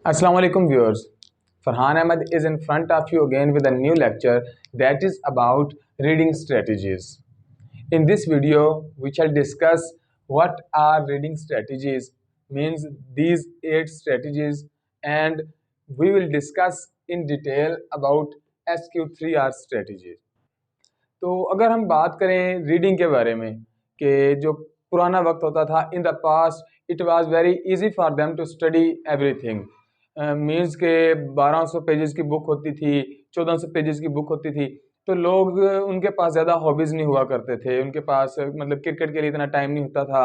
Assalamu alaikum viewers. Farhan Ahmed is in front of you again with a new lecture that is about reading strategies. In this video, we shall discuss what are reading strategies, means these 8 strategies, and we will discuss in detail about SQ3R strategies. तो अगर हम बात करें reading के बारे में कि जो पुराना वक्त होता था in the past it was very easy for them to study everything means के 1200 पेजेस की बुक होती थी, 1400 पेजेस की बुक होती थी, तो लोग उनके पास ज़्यादा हॉबीज़ नहीं हुआ करते थे, उनके पास मतलब क्रिकेट के लिए इतना टाइम नहीं होता था,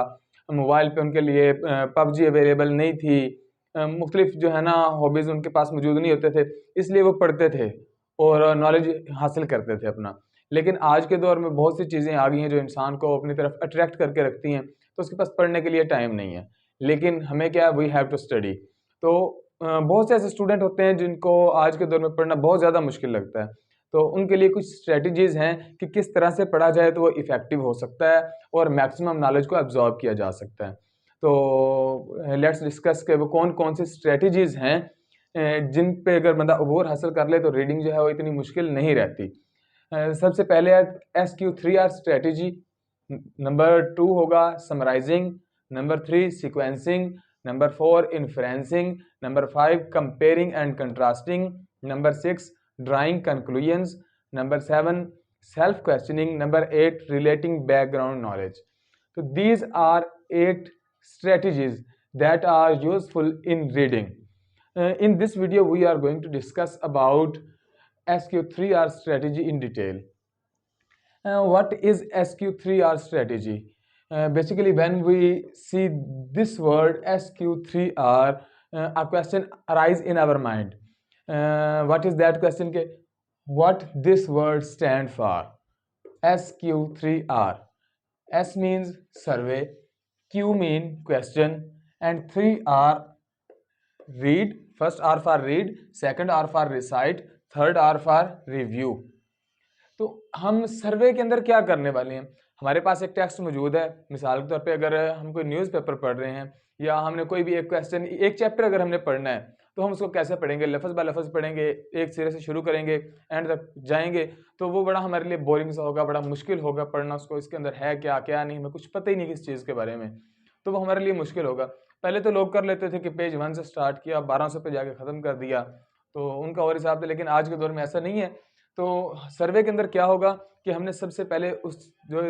मोबाइल पे उनके लिए पबजी अवेलेबल नहीं थी, मुख्तलिफ जो है ना हॉबीज़ उनके पास मौजूद नहीं होते थे, इसलिए वो पढ़ते थे और नॉलेज हासिल करते थे अपना। लेकिन आज के दौर में बहुत सी चीज़ें आ गई हैं जो इंसान को अपनी तरफ अट्रैक्ट करके रखती हैं, तो उसके पास पढ़ने के लिए टाइम नहीं है, लेकिन हमें क्या वी हैव टू स्टडी। तो बहुत से ऐसे स्टूडेंट होते हैं जिनको आज के दौर में पढ़ना बहुत ज़्यादा मुश्किल लगता है, तो उनके लिए कुछ स्ट्रेटजीज़ हैं कि किस तरह से पढ़ा जाए तो वो इफ़ेक्टिव हो सकता है और मैक्सिमम नॉलेज को एब्जॉर्ब किया जा सकता है। तो लेट्स डिस्कस के वो कौन कौन सी स्ट्रेटजीज़ हैं जिन पे अगर बंदा अबूर हासिल कर ले तो रीडिंग जो है वो इतनी मुश्किल नहीं रहती। सबसे पहले है SQ3R स्ट्रेटजी, नंबर 2 होगा summarising, number 3 sequencing, number 4 inferencing, number 5 comparing and contrasting, number 6 drawing conclusions, number 7 self questioning, number 8 relating background knowledge. तो these are 8 strategies that are useful in reading. In this video, we are going to discuss about SQ3R strategy in detail. What is SQ3R strategy? Basically, when we see this word SQ3R, a question arises in our mind. What is that question? What this word stand for? SQ3R. S means survey, Q mean question, and 3 R read. First R for read, second R for recite, third R for review. तो हम सर्वे के अंदर क्या करने वाले हैं? हमारे पास एक टेक्स्ट मौजूद है, मिसाल के तौर पे अगर हम कोई न्यूज़पेपर पढ़ रहे हैं या हमने कोई भी एक क्वेश्चन एक चैप्टर अगर हमने पढ़ना है तो हम उसको कैसे पढ़ेंगे? लफ्ज़ बाय लफ्ज़ पढ़ेंगे, एक सिरे से शुरू करेंगे, एंड तक जाएंगे, तो वो बड़ा हमारे लिए बोरिंग सा होगा, बड़ा मुश्किल होगा पढ़ना उसको, इसके अंदर है क्या क्या नहीं, हमें कुछ पता ही नहीं किस चीज़ के बारे में, तो वो हमारे लिए मुश्किल होगा। पहले तो लोग कर लेते थे कि पेज 1 से स्टार्ट किया, 1200 पे जाके ख़त्म कर दिया, तो उनका और हिसाब था, लेकिन आज के दौर में ऐसा नहीं है। तो सर्वे के अंदर क्या होगा कि हमने सबसे पहले उस जो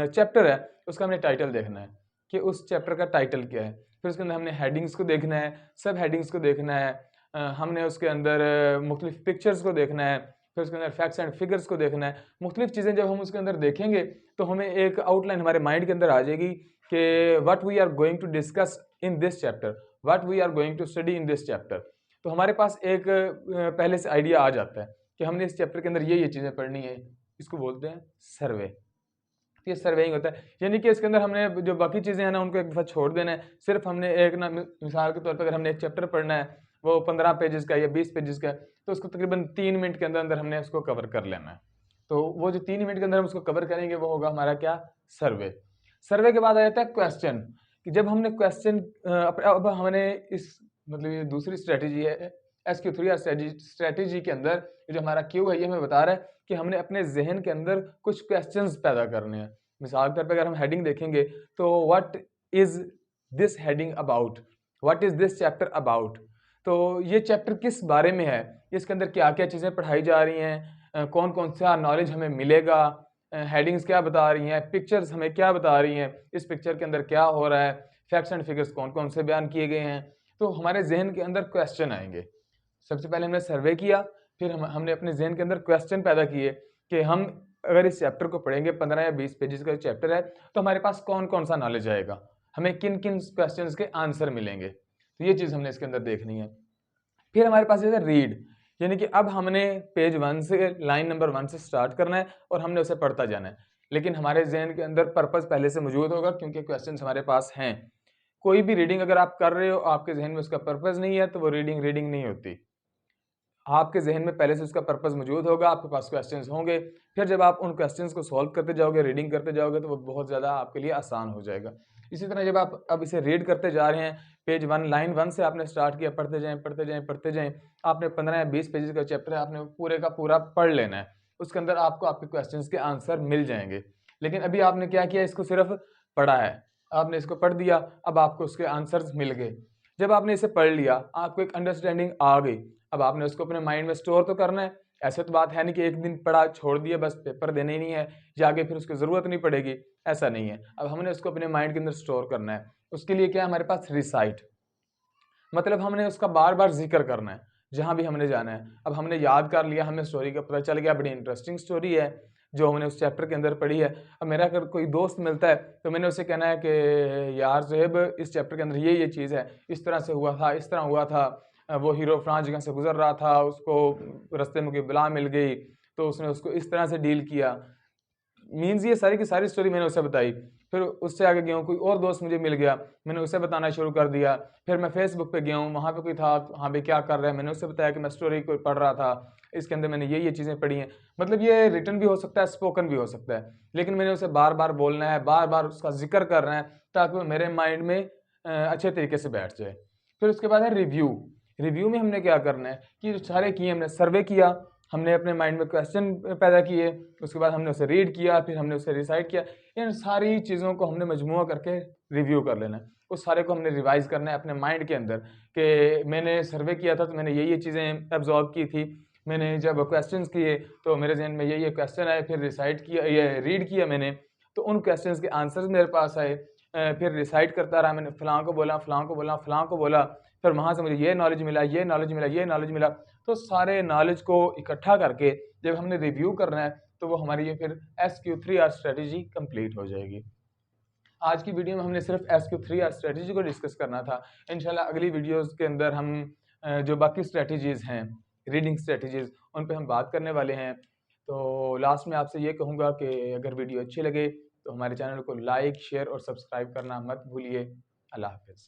चैप्टर है उसका हमने टाइटल देखना है कि उस चैप्टर का टाइटल क्या है, फिर उसके अंदर हमने हेडिंग्स को देखना है, सब हेडिंग्स को देखना है, हमने उसके अंदर मुख्तलिफ पिक्चर्स को देखना है, फिर उसके अंदर फैक्ट्स एंड फिगर्स को देखना है। मुख्तलिफ चीज़ें जब हम उसके अंदर देखेंगे तो हमें एक आउटलाइन हमारे माइंड के अंदर आ जाएगी कि what we are going to discuss in this chapter, what we are going to study in this chapter. तो हमारे पास एक पहले से आइडिया आ जाता है कि हमने इस चैप्टर के अंदर ये चीज़ें पढ़नी है, इसको बोलते हैं सर्वे। तो ये सर्वेइंग होता है, यानी कि इसके अंदर हमने जो बाकी चीज़ें हैं ना उनको एक दफ़ा छोड़ देना है, सिर्फ हमने एक ना मिसाल के तौर पर अगर हमने एक चैप्टर पढ़ना है वो 15 पेजेस का या 20 पेजेस का है, तो उसको तकरीबन 3 मिनट के अंदर अंदर हमने उसको कवर कर लेना है। तो वो जो 3 मिनट के अंदर हम उसको कवर करेंगे वो होगा हमारा क्या, सर्वे। सर्वे के बाद आ जाता है क्वेश्चन, कि जब हमने क्वेश्चन अब हमने इस मतलब ये दूसरी स्ट्रेटजी है SQ3R स्ट्रेटजी के अंदर, जो हमारा क्यू है ये हमें बता रहा है कि हमने अपने जहन के अंदर कुछ क्वेश्चंस पैदा करने हैं। मिसाल के तौर पर अगर हम हेडिंग देखेंगे तो what is this heading about, what is this chapter about, तो ये चैप्टर किस बारे में है, इसके अंदर क्या क्या चीज़ें पढ़ाई जा रही हैं, कौन कौन सा नॉलेज हमें मिलेगा, हेडिंग्स क्या बता रही हैं, पिक्चर्स हमें क्या बता रही हैं, इस पिक्चर के अंदर क्या हो रहा है, फैक्ट्स एंड फिगर्स कौन कौन से बयान किए गए हैं। तो हमारे जहन के अंदर क्वेश्चन आएंगे। सबसे पहले हमने सर्वे किया, फिर हमने अपने जहन के अंदर क्वेश्चन पैदा किए कि हम अगर इस चैप्टर को पढ़ेंगे 15 या 20 पेजेस का चैप्टर है तो हमारे पास कौन कौन सा नॉलेज आएगा, हमें किन किन क्वेश्चंस के आंसर मिलेंगे, तो ये चीज़ हमने इसके अंदर देखनी है। फिर हमारे पास है रीड, यानी कि अब हमने पेज 1 से लाइन नंबर 1 से स्टार्ट करना है और हमने उसे पढ़ता जाना है, लेकिन हमारे जहन के अंदर पर्पस पहले से मौजूद होगा क्योंकि क्वेश्चंस हमारे पास हैं। कोई भी रीडिंग अगर आप कर रहे हो आपके जहन में उसका पर्पस नहीं है तो वो रीडिंग नहीं होती। आपके जहन में पहले से उसका पर्पस मौजूद होगा, आपके पास क्वेश्चंस होंगे, फिर जब आप उन क्वेश्चंस को सॉल्व करते जाओगे, रीडिंग करते जाओगे, तो वो बहुत ज़्यादा आपके लिए आसान हो जाएगा। इसी तरह जब आप अब इसे रीड करते जा रहे हैं, पेज 1 लाइन 1 से आपने स्टार्ट किया, पढ़ते जाएं पढ़ते जाएं पढ़ते जाएं, आपने 15 या 20 पेजेस का चैप्टर है, आपने पूरे का पूरा पढ़ लेना है। उसके अंदर आपको आपके क्वेश्चंस के आंसर मिल जाएंगे। लेकिन अभी आपने क्या किया, इसको सिर्फ पढ़ा है, आपने इसको पढ़ दिया, अब आपको उसके आंसर्स मिल गए। जब आपने इसे पढ़ लिया, आपको एक अंडरस्टैंडिंग आ गई, अब आपने उसको अपने माइंड में स्टोर तो करना है। ऐसे तो बात है नहीं कि एक दिन पढ़ा छोड़ दिया बस पेपर देने ही नहीं है या आगे फिर उसकी ज़रूरत नहीं पड़ेगी, ऐसा नहीं है। अब हमने उसको अपने माइंड के अंदर स्टोर करना है। उसके लिए क्या है हमारे पास, रिसाइट, मतलब हमने उसका बार बार जिक्र करना है जहाँ भी हमने जाना है। अब हमने याद कर लिया, हमें स्टोरी का पता चल गया, बड़ी इंटरेस्टिंग स्टोरी है जो हमने उस चैप्टर के अंदर पढ़ी है। अब मेरा अगर कोई दोस्त मिलता है तो मैंने उसे कहना है कि यार ज़ुहैब, इस चैप्टर के अंदर ये चीज़ है, इस तरह से हुआ था, इस तरह हुआ था, वो हीरो फलां जगह से गुजर रहा था, उसको रास्ते में कोई बला मिल गई तो उसने उसको इस तरह से डील किया। मीन्स ये सारी की सारी स्टोरी मैंने उसे बताई। फिर उससे आगे गया हूँ, कोई और दोस्त मुझे मिल गया, मैंने उसे बताना शुरू कर दिया। फिर मैं फेसबुक पे गया हूँ, वहाँ पे कोई था, हाँ भाई क्या कर रहा है, मैंने उससे बताया कि मैं स्टोरी को पढ़ रहा था, इसके अंदर मैंने ये चीज़ें पढ़ी हैं। मतलब ये रिटन भी हो सकता है, स्पोकन भी हो सकता है, लेकिन मैंने उसे बार बार बोलना है, बार बार उसका जिक्र करना है ताकि वो मेरे माइंड में अच्छे तरीके से बैठ जाए। फिर उसके बाद है रिव्यू। रिव्यू में हमने क्या करना है कि जो सारे किए, हमने सर्वे किया, हमने अपने माइंड में क्वेश्चन पैदा किए, उसके बाद हमने उसे रीड किया, फिर हमने उसे रिसाइट किया। इन सारी चीज़ों को हमने मजमुआ करके रिव्यू कर लेना है। उस सारे को हमने रिवाइज करना है अपने माइंड के अंदर कि मैंने सर्वे किया था तो मैंने ये चीज़ें एब्जॉर्ब की थी, मैंने जब क्वेश्चंस किए तो मेरे जहन में ये क्वेश्चन आए, फिर रिसाइट किया, ये रीड किया मैंने तो उन क्वेश्चंस के आंसर्स मेरे पास आए। फिर रिसाइट करता रहा, मैंने फ़लाँ को बोला, फ़लाँ को बोला, फ़लाँ को बोला, फिर वहाँ से मुझे ये नॉलेज मिला, ये नॉलेज मिला, ये नॉलेज मिला। तो सारे नॉलेज को इकट्ठा करके जब हमने रिव्यू करना है तो वो हमारी ये फिर SQ3R स्ट्रेटेजी कंप्लीट हो जाएगी। आज की वीडियो में हमने सिर्फ SQ3R स्ट्रेटेजी को डिस्कस करना था। इंशाल्लाह अगली वीडियोस के अंदर हम जो बाकी स्ट्रेटेजीज़ हैं, रीडिंग स्ट्रेटेजीज़, उन पे हम बात करने वाले हैं। तो लास्ट में आपसे ये कहूँगा कि अगर वीडियो अच्छी लगे तो हमारे चैनल को लाइक, शेयर और सब्सक्राइब करना मत भूलिए। अल्लाह हाफ़िज़।